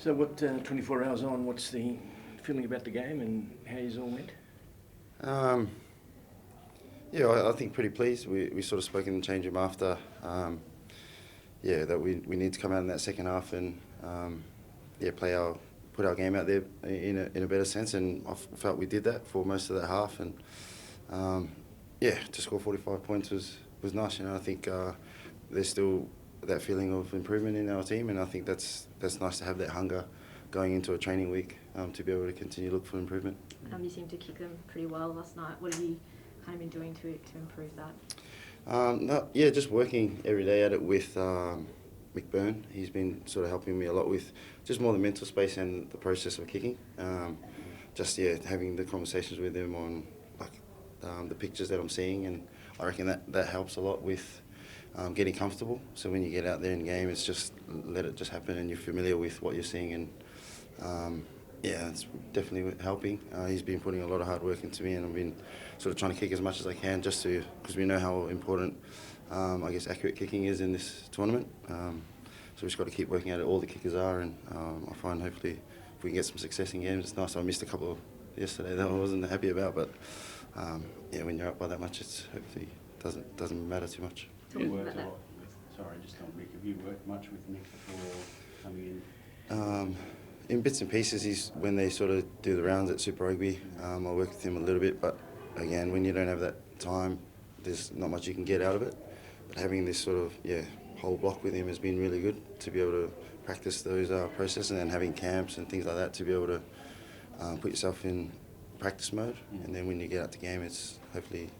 So what, 24 hours on, what's the feeling about the game and how you all went? Yeah, I think pretty pleased. We sort of spoke in the change room after, that we need to come out in that second half and put our game out there in a better sense, and I felt we did that for most of that half, and to score 45 points was nice. I think there's still that feeling of improvement in our team, and I think that's nice to have that hunger going into a training week to be able to continue to look for improvement. You seemed to kick them pretty well last night. What have you kind of been doing to improve that? Just working every day at it with Mick Byrne. He's been sort of helping me a lot with just more the mental space and the process of kicking. Having the conversations with him on the pictures that I'm seeing, and I reckon that helps a lot with getting comfortable. So when you get out there in game, it's just let it just happen, and you're familiar with what you're seeing, and it's definitely helping. He's been putting a lot of hard work into me, and I've been sort of trying to kick as much as I can, just because we know how important accurate kicking is in this tournament. So we've just got to keep working at it. All the kickers are, and I find hopefully if we can get some success in games, it's nice. I missed a couple yesterday that I wasn't happy about, but when you're up by that much, it's hopefully doesn't matter too much. Have you worked a lot have you worked much with Nick before coming in? In bits and pieces, when they sort of do the rounds at Super Rugby, I work with him a little bit, but again, when you don't have that time, there's not much you can get out of it. But having this sort of whole block with him has been really good to be able to practice those processes, and then having camps and things like that to be able to put yourself in practice mode. And then when you get out to game, it's hopefully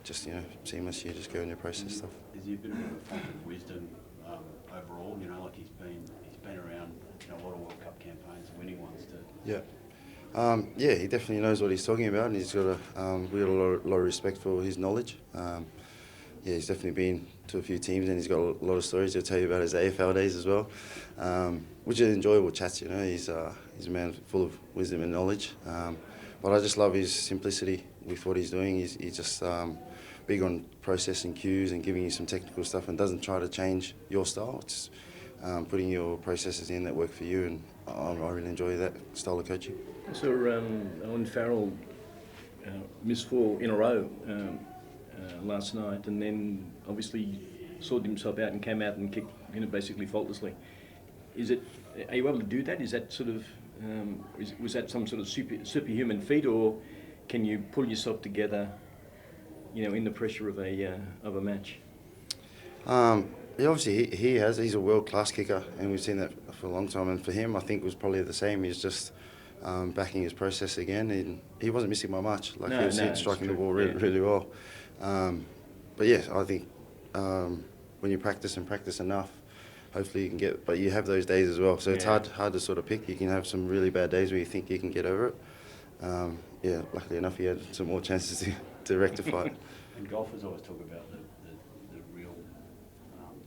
just seamless. You just go in your process stuff. Is he a bit of a font of wisdom overall? He's been around a lot of World Cup campaigns, winning ones too. Yeah. He definitely knows what he's talking about, and he's got we got a lot of respect for his knowledge. He's definitely been to a few teams, and he's got a lot of stories he'll tell you about his AFL days as well, which is enjoyable chats. He's a man full of wisdom and knowledge. But I just love his simplicity with what he's doing. He's just big on process and cues and giving you some technical stuff, and doesn't try to change your style. It's putting your processes in that work for you, and I really enjoy that style of coaching. So Owen Farrell missed 4 in a row last night, and then obviously sorted himself out and came out and kicked basically faultlessly. Are you able to do that? Is that sort of was that some sort of superhuman feat, or can you pull yourself together, in the pressure of a match? Obviously he has. He's a world-class kicker, and we've seen that for a long time. And for him, I think it was probably the same. He's just backing his process again, and he wasn't missing by much. He was striking the ball really well. But I think when you practice enough, hopefully you can get. But you have those days as well, so it's hard to sort of pick. You can have some really bad days where you think you can get over it. Luckily enough, he had some more chances to rectify it. And golfers always talk about the real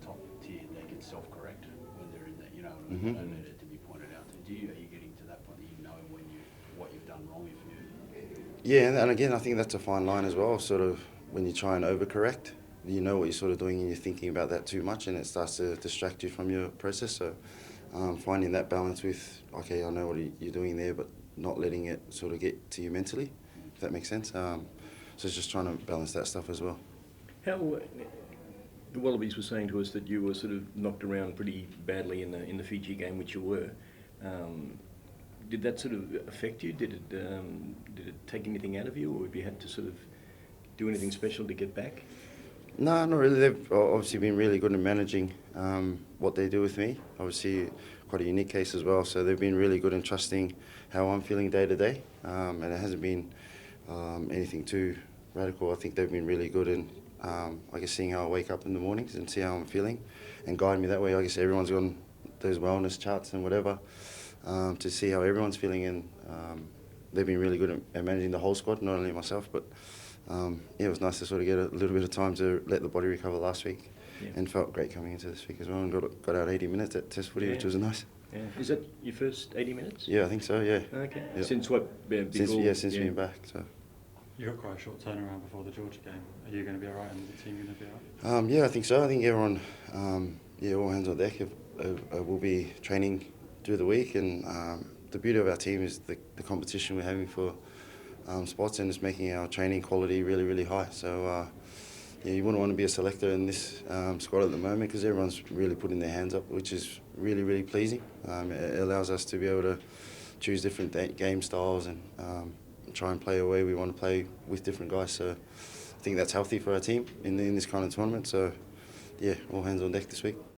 top tier. They can self-correct when they're in that. Mm-hmm. Don't need it to be pointed out. Are you getting to that point that you know what you've done wrong if you? Yeah, and again, I think that's a fine line as well. Sort of when you try and overcorrect, you know what you're sort of doing, and you're thinking about that too much, and it starts to distract you from your process. So finding that balance with, okay, I know what you're doing there, but not letting it sort of get to you mentally, if that makes sense. So it's just trying to balance that stuff as well. How the Wallabies were saying to us that you were sort of knocked around pretty badly in the Fiji game, which you were. Did that sort of affect you? Did it take anything out of you, or have you had to sort of do anything special to get back? No, not really. They've obviously been really good in managing what they do with me. Obviously, quite a unique case as well. So they've been really good in trusting how I'm feeling day to day, and it hasn't been anything too radical. I think they've been really good in, seeing how I wake up in the mornings and see how I'm feeling, and guide me that way. I guess everyone's got those wellness charts and whatever to see how everyone's feeling, and they've been really good at managing the whole squad, not only myself, but. It was nice to sort of get a little bit of time to let the body recover last week, and felt great coming into this week as well, and got out 80 minutes at Test footy, which was nice. Yeah. Is that your first 80 minutes? Yeah, I think so. Yeah. Okay. Yep. Since what? Since being back. So. You got quite a short turnaround before the Georgia game. Are you going to be alright, and the team going to be alright? I think so. I think everyone, all hands on deck, will be training through the week, and the beauty of our team is the competition we're having for spots, and it's making our training quality really, really high. So yeah, you wouldn't want to be a selector in this squad at the moment because everyone's really putting their hands up, which is really, really pleasing. It allows us to be able to choose different game styles and try and play a way we want to play with different guys. So I think that's healthy for our team in this kind of tournament. So yeah, all hands on deck this week.